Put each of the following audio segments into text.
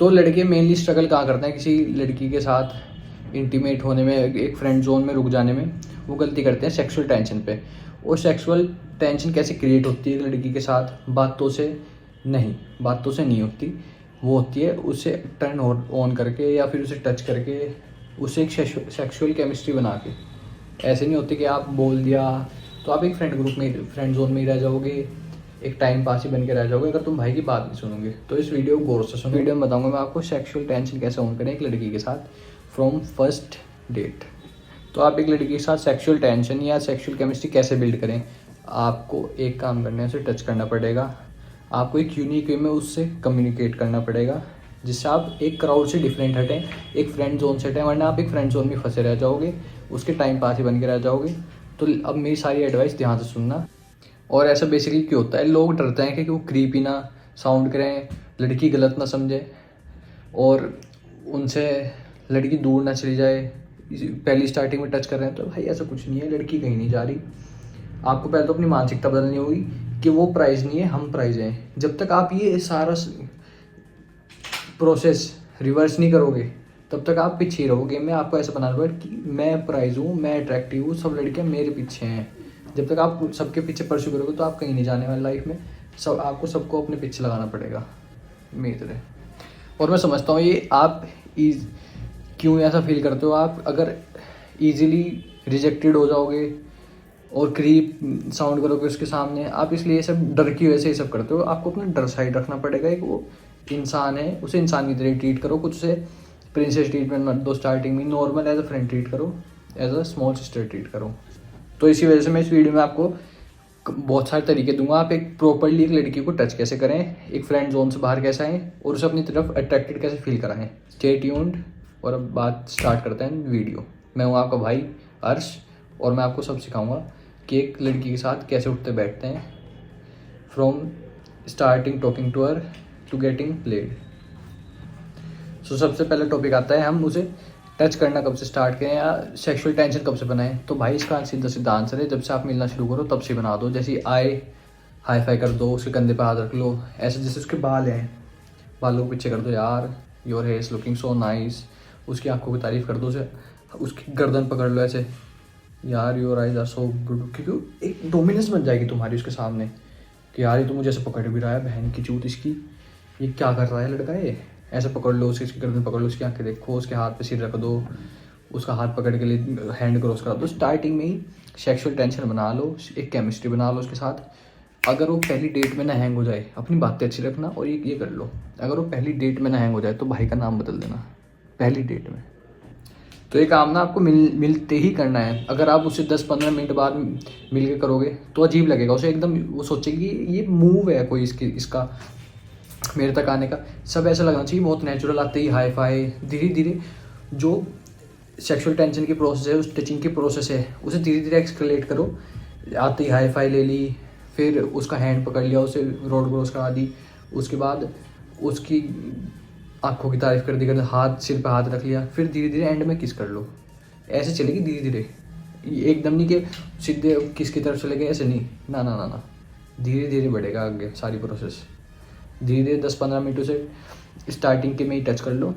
तो लड़के mainly struggle कहाँ करते हैं किसी लड़की के साथ इंटीमेट होने में, एक फ्रेंड जोन में रुक जाने में। वो गलती करते हैं सेक्सुअल टेंशन पे। और सेक्सुअल टेंशन कैसे क्रिएट होती है एक लड़की के साथ? बातों से नहीं होती। वो होती है उसे टर्न ऑन करके या फिर उसे टच करके, उसे एक सेक्सुअल केमिस्ट्री बना के। ऐसे नहीं होती कि आप बोल दिया तो आप एक फ्रेंड जोन में ही रह जाओगे, एक टाइम पास ही बन के रह जाओगे अगर तुम भाई की बात नहीं सुनोगे। तो इस वीडियो को गौर से सुनो। वीडियो में बताऊंगा मैं आपको सेक्सुअल टेंशन कैसे ऑन करें एक लड़की के साथ फ्रॉम फर्स्ट डेट। तो आप एक लड़की के साथ सेक्सुअल टेंशन या सेक्सुअल केमिस्ट्री कैसे बिल्ड करें? आपको एक काम करना है, उसे टच करना पड़ेगा। आपको एक यूनिक वे में उससे कम्युनिकेट करना पड़ेगा, जिससे आप एक क्राउड से डिफरेंट हटें, एक फ्रेंड जोन से हटें, वरना आप एक फ्रेंड जोन में फंसे रह जाओगे, उसके टाइम पास ही बन के रह जाओगे। तो अब मेरी सारी एडवाइस ध्यान से सुनना। और ऐसा बेसिकली क्यों होता है? लोग डरते हैं कि वो क्रीपी ना साउंड करें, लड़की गलत ना समझे और उनसे लड़की दूर ना चली जाए। पहली स्टार्टिंग में टच कर रहे हैं तो भाई ऐसा कुछ नहीं है, लड़की कहीं नहीं जा रही। आपको पहले तो अपनी मानसिकता बदलनी होगी कि वो प्राइज़ नहीं है, हम प्राइज़ हैं। जब तक आप ये सारा प्रोसेस रिवर्स नहीं करोगे तब तक आप पीछे ही रहोगे। मैं आपको ऐसा बनाना पड़ेगा कि मैं प्राइज़ हूँ, मैं अट्रैक्टिव हूँ, सब लड़कियाँ मेरे पीछे हैं। जब तक आप सबके पीछे परस्यू करोगे तो आप कहीं नहीं जाने वाले लाइफ में। आपको सबको अपने पीछे लगाना पड़ेगा मेरी तरह। और मैं समझता हूँ ये आप क्यों ऐसा फील करते हो। आप अगर ईजिली रिजेक्टेड हो जाओगे और क्रीप साउंड करोगे उसके सामने, आप इसलिए ये सब डर की वजह से ये सब करते हो। आपको अपना डर साइड रखना पड़ेगा। एक वो इंसान है, उसे इंसान की तरह ट्रीट करो, कुछ से प्रिंसेस ट्रीटमेंट मत दो स्टार्टिंग में। Normal as a friend treat करो, as a small sister treat करो। तो इसी वजह से मैं इस वीडियो में आपको बहुत सारे तरीके दूंगा। आप एक प्रॉपरली एक लड़की को टच कैसे करें, एक फ्रेंड जोन से बाहर कैसे आएँ और उसे अपनी तरफ अट्रैक्टेड कैसे फील कराएं। Stay tuned. और अब बात स्टार्ट करते हैं वीडियो। मैं हूँ आपका भाई अर्श और मैं आपको सब सिखाऊंगा कि एक लड़की के साथ कैसे उठते बैठते हैं, from starting talking to her to getting played. So सबसे पहला टॉपिक आता है, हम उसे टच करना कब से स्टार्ट करें या सेक्सुअल टेंशन कब से बनाएं। तो भाई इसका सीधा आंसर है, जब से आप मिलना शुरू करो तब से बना दो। जैसे आए हाई फाई कर दो, उसके कंधे पर हाथ रख लो, ऐसे जैसे उसके बाल हैं, बालों को पीछे कर दो, यार your here is looking so nice. उसकी आंखों की तारीफ कर दो, उसे उसकी गर्दन पकड़ लो ऐसे, यार your eyes are so good. क्योंकि एक डोमिनेंस बन जाएगी तुम्हारी उसके सामने कि यार ये तो मुझे ऐसे पकड़ भी रहा है, बहन की चूत इसकी, ये क्या कर रहा है लड़का ये। ऐसे पकड़ लो, उसकी गर्दन पकड़ लो, उसकी आंखें देखो, उसके हाथ पे सिर रख दो, उसका हाथ पकड़ के लिए हैंड क्रॉस करा दो। स्टार्टिंग में ही सेक्सुअल टेंशन बना लो, एक केमिस्ट्री बना लो उसके साथ। अगर वो पहली डेट में ना हैंग हो जाए, अपनी बातें अच्छी रखना और ये कर लो, अगर वो पहली डेट में ना हैंग हो जाए तो भाई का नाम बदल देना पहली डेट में। तो ये काम ना आपको मिलते ही करना है। अगर आप उससे 10-15 मिनट बाद मिल के करोगे तो अजीब लगेगा उसे, एकदम वो सोचेगी ये मूव है कोई इसका मेरे तक आने का। सब ऐसा लगना चाहिए बहुत नेचुरल। आते ही हाई फाई, धीरे धीरे जो सेक्सुअल टेंशन की प्रोसेस है, उस टचिंग की प्रोसेस है, उसे धीरे धीरे एक्सकेलेट करो। आते ही हाई फाई ले ली, फिर उसका हैंड पकड़ लिया, उसे रोड क्रॉस करा दी, उसके बाद उसकी आंखों की तारीफ कर दी, हाथ सिर पे हाथ रख लिया, फिर धीरे धीरे एंड में किस कर लो। ऐसे चलेगी धीरे धीरे, एकदम नहीं कि सीधे किस की तरफ चले गए, ऐसे नहीं, ना ना ना ना, धीरे धीरे बढ़ेगा आगे सारी प्रोसेस। धीरे धीरे 10-15 मिनट उसे स्टार्टिंग के में ही टच कर लो,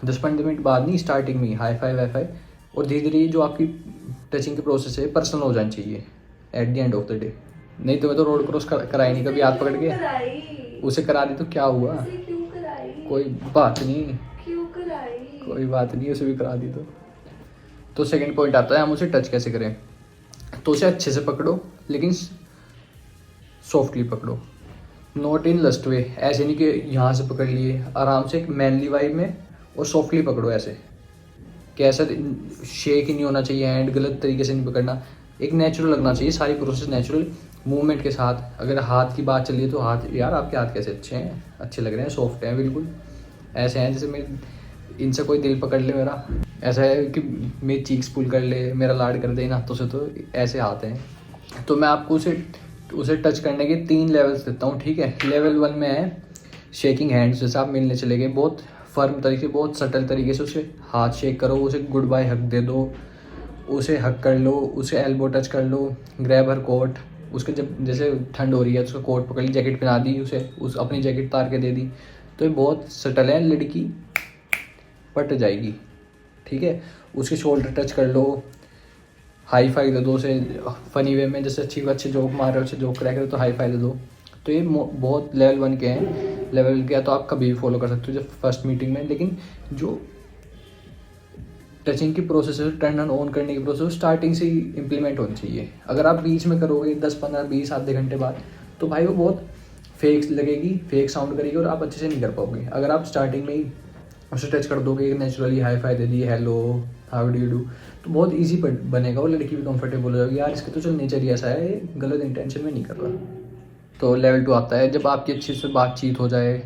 10-15 मिनट बाद नहीं, स्टार्टिंग में ही हाई फाई वाई फाई। और धीरे धीरे जो आपकी टचिंग की प्रोसेस है पर्सनल हो जानी चाहिए at the end of the day. नहीं तो मैं तो रोड क्रॉस कराई नहीं कभी, हाथ पकड़ के उसे करा दी तो क्या हुआ, कोई बात नहीं, कोई बात नहीं, उसे भी करा दी तो सेकंड पॉइंट आता है, हम उसे टच कैसे करें। तो उसे अच्छे से पकड़ो, लेकिन सॉफ्टली पकड़ो, नॉट इन लस्ट वे। ऐसे नहीं कि यहाँ से पकड़ लिए, आराम से एक मैनली वाइब में और सॉफ्टली पकड़ो। ऐसे कि ऐसा शेक ही नहीं होना चाहिए, हैंड गलत तरीके से नहीं पकड़ना, एक नेचुरल लगना चाहिए सारी प्रोसेस नेचुरल मूवमेंट के साथ। अगर हाथ की बात चलिए तो हाथ, यार आपके हाथ कैसे अच्छे हैं, अच्छे लग रहे हैं, सॉफ्ट हैं बिल्कुल, ऐसे हैं जैसे मैं इनसे कोई दिल पकड़ ले मेरा, ऐसा है कि मेरी चीक्स पुल कर ले, मेरा लाड कर दे इन हाथों से, तो ऐसे हाथ हैं। तो मैं आपको उसे टच करने के 3 लेवल्स देता हूँ, ठीक है। लेवल 1 में है शेकिंग हैंड्स, जैसे आप मिलने चले गए, बहुत फर्म तरीके, बहुत सटल तरीके से उसे हाथ शेक करो, उसे गुड बाय हक दे दो, उसे हक कर लो, उसे एल्बो टच कर लो, ग्रैब हर कोट, उसके जब जैसे ठंड हो रही है तो उसका कोट पकड़ ली, जैकेट पहना दी, उसे अपनी जैकेट उतार के दे दी, तो ये बहुत सटल है, लड़की पट जाएगी, ठीक है। उसके शोल्डर टच कर लो, हाई फाई दे दो उसे फनी वे में, जैसे अच्छे जोक मार रहे हो, अच्छे जोक क्रैक रहे हो तो हाई फाई दे दो। तो ये बहुत लेवल 1 के हैं। लेवल के तो आप कभी भी फॉलो कर सकते हो जब फर्स्ट मीटिंग में, लेकिन जो टचिंग की प्रोसेस है, टर्न ऑन करने की प्रोसेस स्टार्टिंग से ही इम्प्लीमेंट होनी चाहिए। अगर आप बीच में करोगे 10, 15, 20, आधे घंटे बाद, तो भाई वो बहुत फेक लगेगी, फेक साउंड करेगी और आप अच्छे से नहीं कर पाओगे। अगर आप स्टार्टिंग में ही उसे टच कर दोगे, naturally hi fi they the, hello how do you do, तो बहुत ईजी बनेगा और लड़की भी कंफर्टेबल हो जाएगी, यार इसके तो चल नेचर ही ऐसा है, ये गलत इंटेंशन में नहीं कर रहा। तो लेवल 2 आता है जब आपकी अच्छे से बातचीत हो जाए,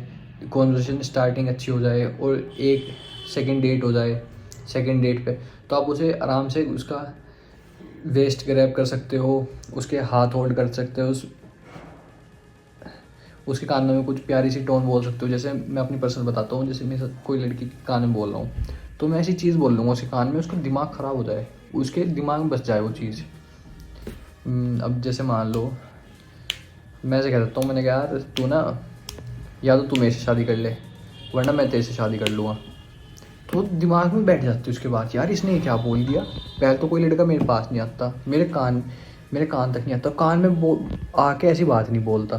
कॉन्वर्सेशन स्टार्टिंग अच्छी हो जाए और एक सेकंड डेट हो जाए। सेकंड डेट पे तो आप उसे आराम से उसका वेस्ट ग्रैब कर सकते हो, उसके हाथ होल्ड कर सकते हो, उसके कानों में कुछ प्यारी सी टोन बोल सकते हो। जैसे मैं अपनी पर्सनल बताता हूँ, जैसे मैं कोई लड़की के कान में बोल रहा हूँ, तो मैं ऐसी चीज़ बोल लूँगा उसके कान में, उसका दिमाग ख़राब हो जाए, उसके दिमाग में बस जाए वो चीज़। अब जैसे मान लो मैं ऐसे कह सकता हूँ, मैंने कहा यार तू ना, या तो तू मेरे से शादी कर ले वरना मैं तेरे से शादी कर लूँगा। तो दिमाग में बैठ जाती है उसके बाद, यार इसने ये क्या बोल दिया। पहले तो कोई लड़का मेरे पास नहीं आता, मेरे कान तक नहीं आता, कान में आके ऐसी बात नहीं बोलता,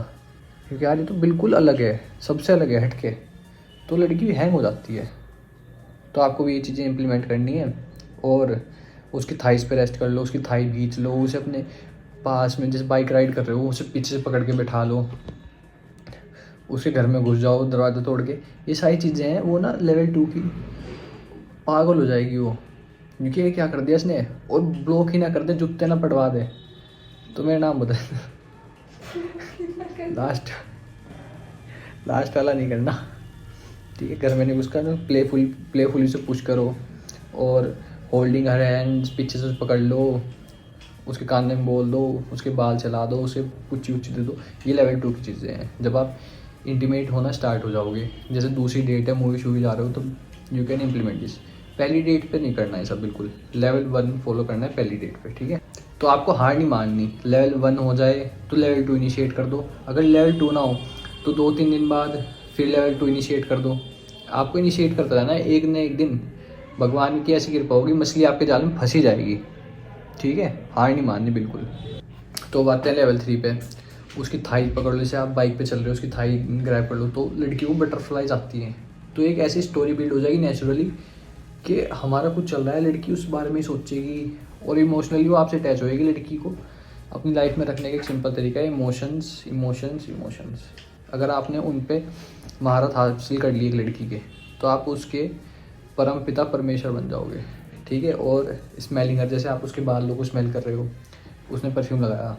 क्योंकि यार ये तो बिल्कुल अलग है, सबसे अलग है, हटके। तो लड़की भी हैंग हो जाती है। तो आपको भी ये चीज़ें इम्प्लीमेंट करनी है। और उसकी थाइस पे रेस्ट कर लो, उसकी थाई खींच लो, उसे अपने पास में, जैसे बाइक राइड कर रहे हो उसे पीछे से पकड़ के बैठा लो, उसके घर में घुस जाओ दरवाज़ा तोड़ के। ये सारी चीज़ें हैं, वो ना लेवल 2 की पागल हो जाएगी वो, क्योंकि ये क्या कर दिया इसने, और ब्लॉक ही ना कर दे, जूते ना पड़वा दे। तो मेरा नाम बता लास्ट वाला नहीं करना, ठीक है। घर में नहीं उसका ना, प्लेफुली से पुश करो और होल्डिंग हर हैंड्स, पीछे से पकड़ लो, उसके कान में बोल दो, उसके बाल चला दो, उसे पुच्ची दे दो। ये लेवल 2 की चीज़ें हैं। जब आप इंटीमेट होना स्टार्ट हो जाओगे, जैसे दूसरी डेट है, मूवी शूवी जा रहे हो, तो यू कैन इम्प्लीमेंट दिस। पहली डेट पे नहीं करना है सब, बिल्कुल लेवल 1 फॉलो करना है पहली डेट पे, ठीक है। तो आपको हार नहीं माननी, लेवल 1 हो जाए तो लेवल 2 इनिशिएट कर दो। अगर लेवल 2 ना हो तो 2-3 दिन बाद फिर लेवल 2 इनिशिएट कर दो। आपको इनिशिएट करता रहना है, एक न एक दिन भगवान की ऐसी कृपा होगी, मछली आपके जाल में फंसी जाएगी, ठीक है। हार नहीं माननी बिल्कुल। तो बात है लेवल 3 पे, उसकी थाई पकड़ लो, जैसे आप बाइक पे चल रहे हो, उसकी थाई ग्रैब कर लो, तो लड़की को बटरफ्लाइज आती हैं। तो एक ऐसी स्टोरी बिल्ड हो जाएगी नेचुरली कि हमारा कुछ चल रहा है, लड़की उस बारे में ही सोचेगी और इमोशनली वो आपसे अटैच होएगी। लड़की को अपनी लाइफ में रखने का एक सिंपल तरीका है इमोशंस। अगर आपने उन पे महारत हासिल कर ली एक लड़की के, तो आप उसके परम पिता परमेश्वर बन जाओगे, ठीक है। और स्मेलिंग, जैसे आप उसके बालों को स्मेल कर रहे हो, उसने परफ्यूम लगाया,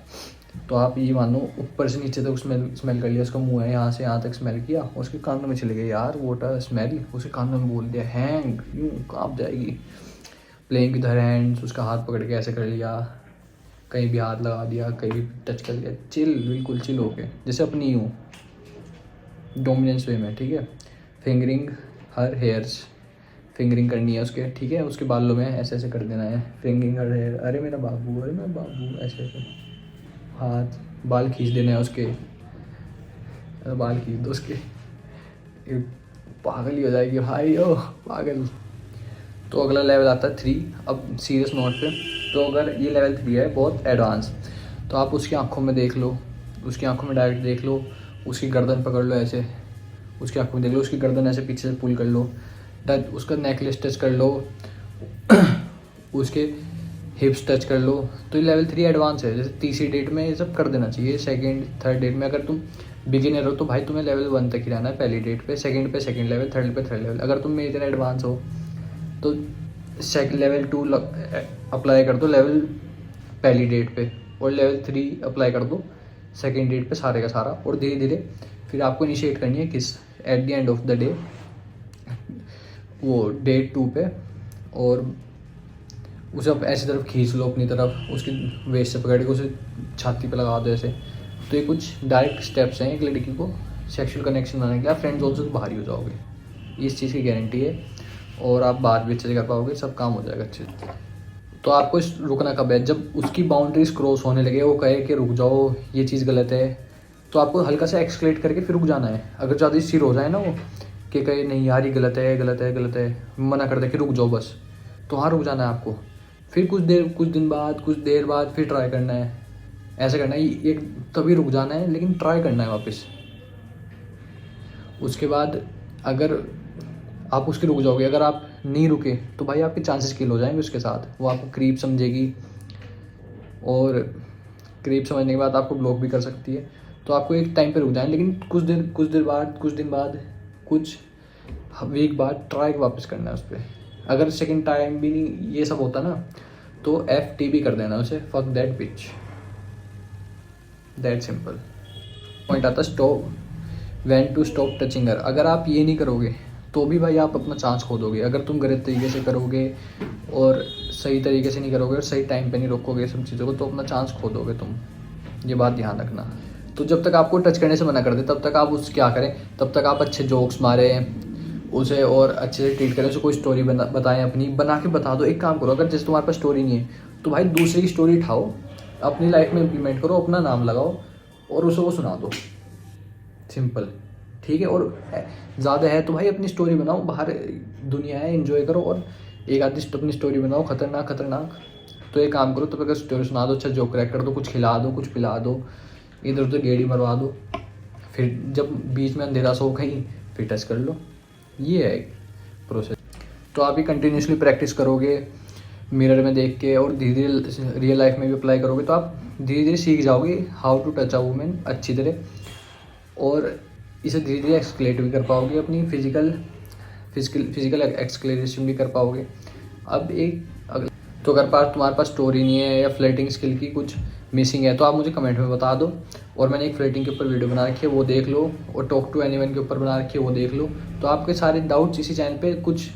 तो आप ये मानो ऊपर से नीचे तक स्मेल कर लिया, उसका मुंह है यहाँ से यहाँ तक स्मेल किया, उसके कानों में चले गए, यार वोट अ स्मेल, उसके कानों में बोल दिया हैंग, यूँ काँप जाएगी। प्लेइंग विद हर हैंड्स, उसका हाथ पकड़ के ऐसे कर लिया, कहीं भी हाथ लगा दिया, कहीं भी टच कर लिया, चिल, बिल्कुल चिल होके, जैसे अपनी यूँ डोमिनेंस वे में, ठीक है। फिंगरिंग हर हेयर्स, फिंगरिंग करनी है उसके, ठीक है। उसके बालों में ऐसे ऐसे कर देना है, फिंगरिंग हर हेयर, अरे मेरा बाबू, अरे मेरा बाबू, ऐसे ऐसे हाथ, बाल खींच देना है उसके, बाल खींच दो उसके, पागल ही हो जाएगी भाई, ओ पागल। तो अगला लेवल आता है 3। अब सीरियस नोट पे, तो अगर ये लेवल 3 है बहुत एडवांस, तो आप उसकी आंखों में देख लो, उसकी आंखों में डायरेक्ट देख लो, उसकी गर्दन पकड़ लो ऐसे, उसकी आंखों में देख लो, उसकी गर्दन ऐसे पीछे से पुल कर लो, टच, उसका नेकलेस टच कर लो उसके हिप्स टच कर लो। तो ये लेवल 3 एडवांस है। जैसे तीसरी डेट में ये सब कर देना चाहिए। सेकंड थर्ड डेट में अगर तुम बिगिनर हो तो भाई तुम्हें लेवल 1 तक ही रहना है पहली डेट पे सेकंड लेवल, थर्ड पे थर्ड लेवल। अगर तुम मेरी तरह एडवांस हो तो लेवल 2 अप्लाई कर दो लेवल पहली डेट पे, और लेवल 3 अप्लाई कर दो सेकंड डेट पे सारे का सारा। और धीरे धीरे फिर आपको इनिशिएट करनी है किस, at the end of the day, वो डेट 2 पे, और उसे आप ऐसी तरफ खींच लो अपनी तरफ, उसकी वेस्ट से पकड़ के उसे छाती पे लगा दो ऐसे। तो ये कुछ डायरेक्ट स्टेप्स हैं एक लड़की को सेक्सुअल कनेक्शन बनाने के लिए। आप फ्रेंड जोन से तो बाहर ही हो जाओगे, इस चीज़ की गारंटी है, और आप बात भी अच्छे से कर पाओगे, सब काम हो जाएगा अच्छे से। तो आपको रुकना कब है, जब उसकी बाउंड्रीज क्रॉस होने लगे, वो कहे कि रुक जाओ ये चीज़ गलत है, तो आपको हल्का सा एक्सक्लेट करके फिर रुक जाना है। अगर ज़्यादा स्थिर हो जाए ना वो, कि कहे नहीं यार ये गलत है, गलत है, गलत है, मना कर दे कि रुक जाओ बस, तो हाँ रुक जाना है आपको। फिर कुछ दिन बाद, कुछ देर बाद फिर ट्राई करना है, ऐसे करना है, एक तभी रुक जाना है लेकिन ट्राई करना है वापस। उसके बाद अगर आप उसके रुक जाओगे, अगर आप नहीं रुके तो भाई आपके चांसेस किल हो जाएंगे उसके साथ। वो आपको क्रीप समझेगी और क्रीप समझने के बाद आपको ब्लॉक भी कर सकती है। तो आपको एक टाइम पे रुक जाए, लेकिन कुछ दिन बाद, कुछ वीक बाद ट्राई वापस करना है उस पर। अगर सेकंड टाइम भी नहीं ये सब होता ना, तो FTP कर देना उसे, fuck that bitch, that simple. Point आता stop, when to stop touching her. अगर आप ये नहीं करोगे तो भी भाई आप अपना चांस खो दोगे। अगर तुम गलत तरीके से करोगे और सही तरीके से नहीं करोगे और सही टाइम पे नहीं रोकोगे सब चीज़ों को, तो अपना चांस खो दोगे तुम, ये बात ध्यान रखना। तो जब तक आपको टच करने से मना कर दे तब तक आप उस क्या करें, तब तक आप अच्छे जोक्स मारें उसे और अच्छे से ट्रीट करें उसे। कोई स्टोरी बताएं अपनी, बना के बता दो। एक काम करो, अगर जैसे तुम्हारे पास स्टोरी नहीं है तो भाई दूसरी की स्टोरी उठाओ, अपनी लाइफ में इम्प्लीमेंट करो, अपना नाम लगाओ और उसे वो सुना दो, सिंपल, ठीक है। और ज़्यादा है तो भाई अपनी स्टोरी बनाओ, बाहर दुनिया है, एंजॉय करो, और एक आधी अपनी स्टोरी बनाओ खतरनाक। तो एक काम करो, तब अगर स्टोरी सुना दो, अच्छा जोक क्रैक कर दो, कुछ खिला दो, कुछ पिला दो, इधर उधर गेड़ी मरवा दो, फिर जब बीच में अंधेरा सो कहीं फिर टच कर लो। ये है प्रोसेस। तो आप ये कंटिन्यूसली प्रैक्टिस करोगे मिरर में देख के और धीरे धीरे रियल लाइफ में भी अप्लाई करोगे, तो आप धीरे धीरे सीख जाओगे how to touch a women अच्छी तरह, और इसे धीरे धीरे एक्सक्लेट भी कर पाओगे, अपनी फिजिकल एक्सक्लेरेशन भी कर पाओगे। अब तो अगर तुम्हारे पास स्टोरी नहीं है या फ्लर्टिंग स्किल की कुछ मिसिंग है तो आप मुझे कमेंट में बता दो, और मैंने एक फ्लर्टिंग के ऊपर वीडियो बना रखी है वो देख लो, और टॉक टू एनीवन के ऊपर बना रखी है वो देख लो। तो आपके सारे डाउट्स इसी चैनल पे कुछ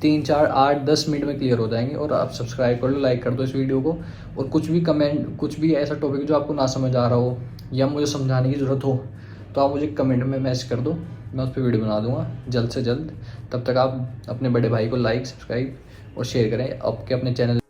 3, 4, 8, 10 मिनट में क्लियर हो जाएंगे। और आप सब्सक्राइब कर लो, लाइक कर दो इस वीडियो को, और कुछ भी ऐसा टॉपिक जो आपको ना समझ आ रहा हो या मुझे समझाने की ज़रूरत हो तो आप मुझे कमेंट में मैसेज कर दो, मैं उस पर वीडियो बना दूंगा जल्द से जल्द। तब तक आप अपने बड़े भाई को लाइक, सब्सक्राइब और शेयर करें, आपके अपने चैनल